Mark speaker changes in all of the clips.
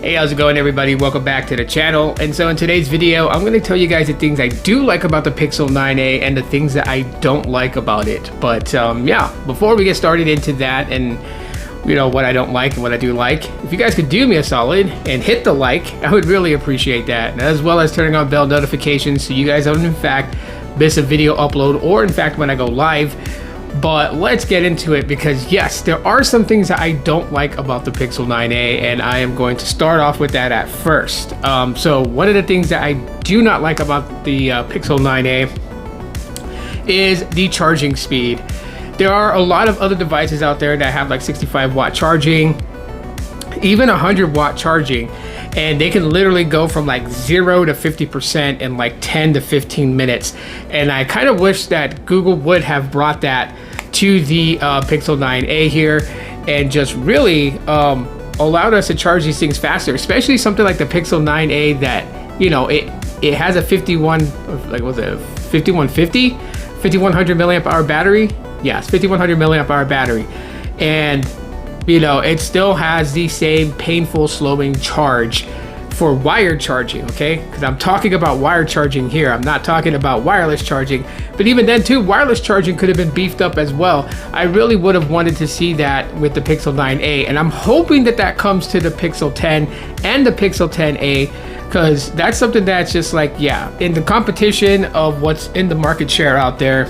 Speaker 1: Hey, how's it going, everybody? Welcome back to the channel. And so in today's video, I'm going to tell you guys the things I do like about the Pixel 9a and the things that I don't like about it. But yeah, before we get started into that and what I don't like and what I do like, if you guys could do me a solid and hit the like, I would really appreciate that, as well as turning on bell notifications so you guys don't in fact miss a video upload or in fact when I go live. But let's get into it, because yes, there are some things that I don't like about the Pixel 9a, and I am going to start off with that at first. So one of the things that I do not like about the Pixel 9a is the charging speed. There are a lot of other devices out there that have like 65 watt charging, even 100 watt charging, and they can literally go from like 0 to 50% in like 10 to 15 minutes. And I kind of wish that Google would have brought that to the Pixel 9a here and just really allowed us to charge these things faster, especially something like the Pixel 9a that, it has a 5100 milliamp hour battery. Yes, 5100 milliamp hour battery. And it still has the same painful slowing charge for wired charging, okay? Because I'm talking about wired charging here. I'm not talking about wireless charging. But even then too, wireless charging could have been beefed up as well. I really would have wanted to see that with the Pixel 9a, and I'm hoping that that comes to the Pixel 10 and the Pixel 10a, because that's something that's just like, yeah, in the competition of what's in the market share out there,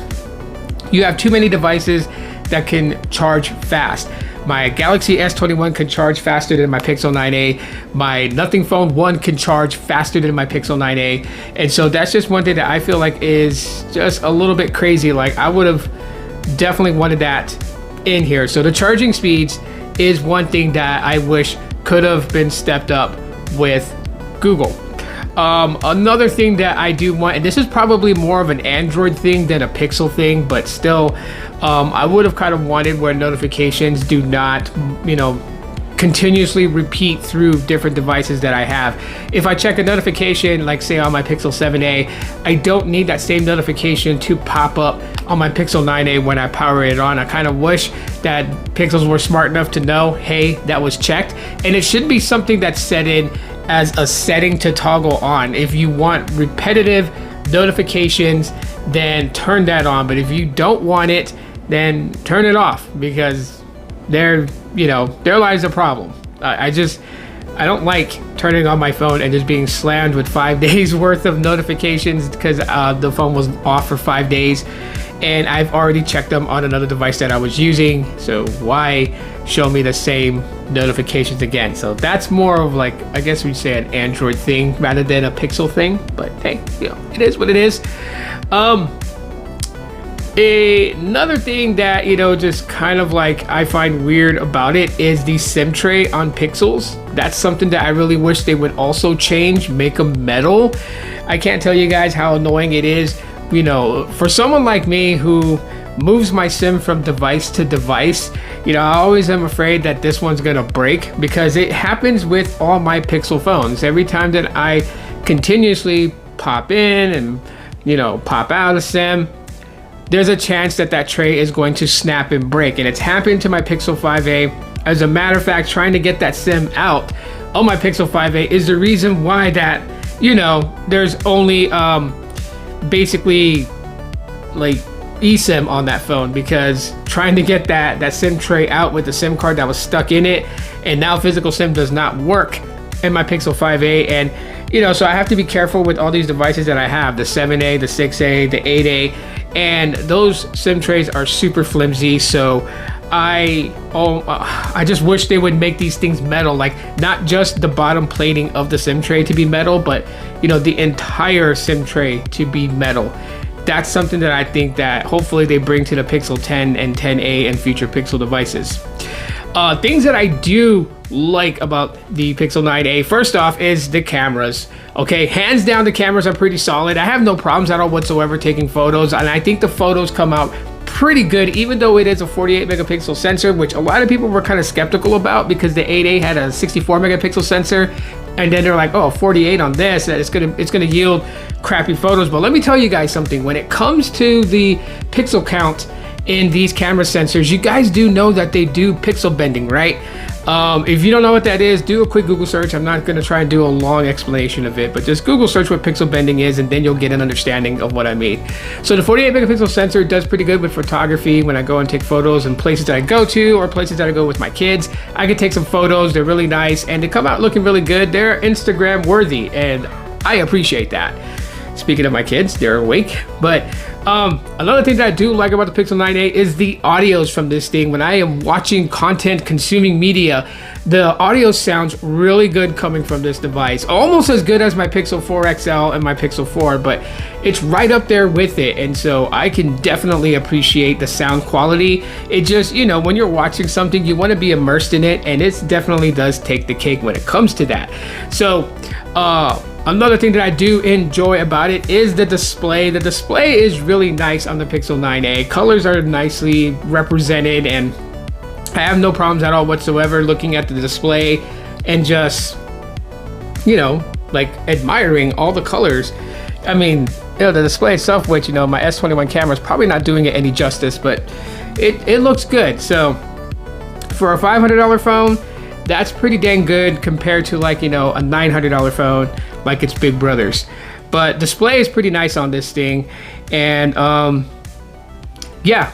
Speaker 1: you have too many devices that can charge fast. My Galaxy S21 can charge faster than my Pixel 9a. My Nothing Phone 1 can charge faster than my Pixel 9a. And so that's just one thing that I feel like is just a little bit crazy. Like, I would have definitely wanted that in here. So the charging speeds is one thing that I wish could have been stepped up with Google. Another thing that I do want, and this is probably more of an Android thing than a Pixel thing, but still, I would have kind of wanted where notifications do not, continuously repeat through different devices that I have. If I check a notification, like say on my Pixel 7a, I don't need that same notification to pop up on my Pixel 9a when I power it on. I kind of wish that Pixels were smart enough to know, hey, that was checked. And it should be something that's set in as a setting to toggle on. If you want repetitive notifications, then turn that on. But if you don't want it, then turn it off, because there lies the problem. I don't like turning on my phone and just being slammed with 5 days worth of notifications because the phone was off for 5 days, and I've already checked them on another device that I was using. So why show me the same notifications again? So that's more of like, I guess we'd say an Android thing rather than a Pixel thing. But hey, it is what it is. Another thing that just kind of like I find weird about it is the SIM tray on Pixels. That's something that I really wish they would also change, make them metal. I can't tell you guys how annoying it is, for someone like me who moves my SIM from device to device. I always am afraid that this one's gonna break, because it happens with all my Pixel phones. Every time that I continuously pop in and pop out a SIM, there's a chance that that tray is going to snap and break. And it's happened to my Pixel 5a. As a matter of fact, trying to get that SIM out on my Pixel 5a is the reason why that, there's only basically like eSIM on that phone, because trying to get that SIM tray out with the SIM card that was stuck in it, and now physical SIM does not work in my Pixel 5a. And so I have to be careful with all these devices that I have, the 7a, the 6a, the 8a, and those SIM trays are super flimsy. So I just wish they would make these things metal, like not just the bottom plating of the SIM tray to be metal, but the entire SIM tray to be metal. That's something that I think that hopefully they bring to the Pixel 10 and 10a and future Pixel devices. Things that I do like about the Pixel 9a, first off, is the cameras. Okay, hands down, the cameras are pretty solid. I have no problems at all whatsoever taking photos, and I think the photos come out pretty good, even though it is a 48 megapixel sensor, which a lot of people were kind of skeptical about, because the 8a had a 64 megapixel sensor, and then they're like, oh, 48 on this, it's gonna yield crappy photos. But let me tell you guys something. When it comes to the pixel count in these camera sensors, you guys do know that they do pixel bending, right? If you don't know what that is, do a quick Google search. I'm not going to try and do a long explanation of it, but just Google search what pixel bending is, and then you'll get an understanding of what I mean. So the 48 megapixel sensor does pretty good with photography. When I go and take photos in places that I go to or places that I go with my kids, I can take some photos. They're really nice and they come out looking really good. They're Instagram worthy, and I appreciate that. Speaking of my kids, they're awake. But another thing that I do like about the Pixel 9a is the audios from this thing. When I am watching content, consuming media, the audio sounds really good coming from this device. Almost as good as my Pixel 4 XL and my Pixel 4, but it's right up there with it. And so I can definitely appreciate the sound quality. It just, you know, when you're watching something, you want to be immersed in it, and it definitely does take the cake when it comes to that. So, another thing that I do enjoy about it is the display. The display is really nice on the Pixel 9a. Colors are nicely represented, and I have no problems at all whatsoever looking at the display and just, you know, like admiring all the colors. I mean, you know, the display itself, which, you know, my S21 camera is probably not doing it any justice, but it looks good. So for a $500 phone, that's pretty dang good compared to, like, you know, a $900 phone like its big brothers. But display is pretty nice on this thing. And yeah,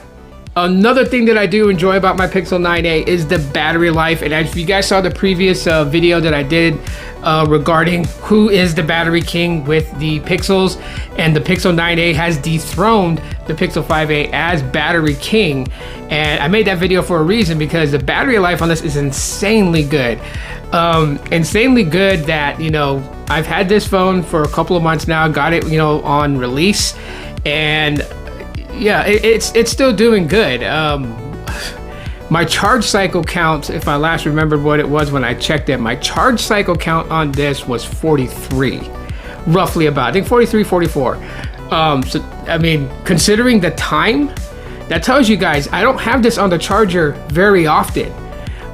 Speaker 1: another thing that I do enjoy about my Pixel 9a is the battery life. And as you guys saw the previous video that I did regarding who is the battery king with the Pixels, and the Pixel 9a has dethroned the Pixel 5a as battery king. And I made that video for a reason, because the battery life on this is insanely good. Insanely good that, you know, I've had this phone for a couple of months now, got it, you know, on release, and yeah, it's still doing good. My charge cycle count, if I last remembered what it was when I checked it, my charge cycle count on this was 43, roughly about, I think 43, 44. So, I mean, considering the time, that tells you guys, I don't have this on the charger very often.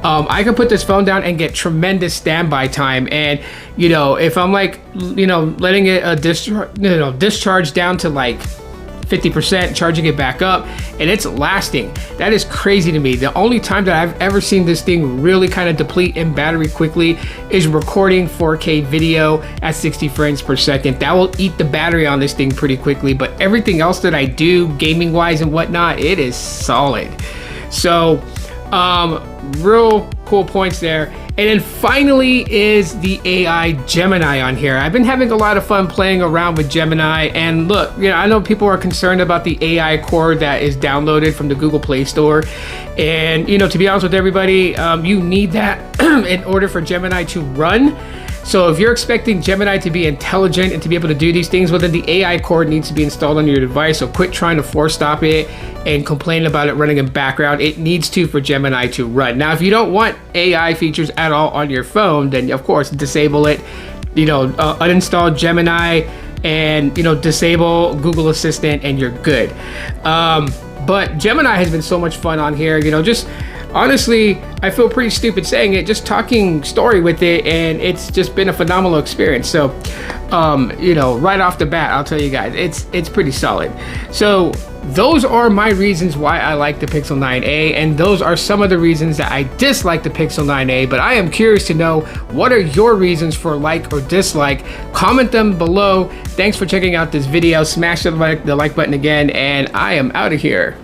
Speaker 1: I can put this phone down and get tremendous standby time. And, you know, if I'm like, you know, letting it discharge down to like 50%, charging it back up, and it's lasting. That is crazy to me. The only time that I've ever seen this thing really kind of deplete in battery quickly is recording 4K video at 60 frames per second. That will eat the battery on this thing pretty quickly, but everything else that I do gaming wise and whatnot, it is solid. So real cool points there. And then finally is the AI Gemini on here. I've been having a lot of fun playing around with Gemini, and look, you know, I know people are concerned about the AI core that is downloaded from the Google Play Store, and, you know, to be honest with everybody, you need that in order for Gemini to run. So if you're expecting Gemini to be intelligent and to be able to do these things, well, then the AI core needs to be installed on your device. So quit trying to force stop it and complain about it running in background. It needs to for Gemini to run. Now, if you don't want AI features at all on your phone, then of course disable it. You know, uninstall Gemini and, you know, disable Google Assistant, and you're good. But Gemini has been so much fun on here. You know, just honestly, I feel pretty stupid saying it, just talking story with it, and it's just been a phenomenal experience. So, you know, right off the bat, I'll tell you guys, it's pretty solid. So those are my reasons why I like the Pixel 9a, and those are some of the reasons that I dislike the Pixel 9a, but I am curious to know, what are your reasons for like or dislike? Comment them below. Thanks for checking out this video. Smash the like button again, and I am out of here.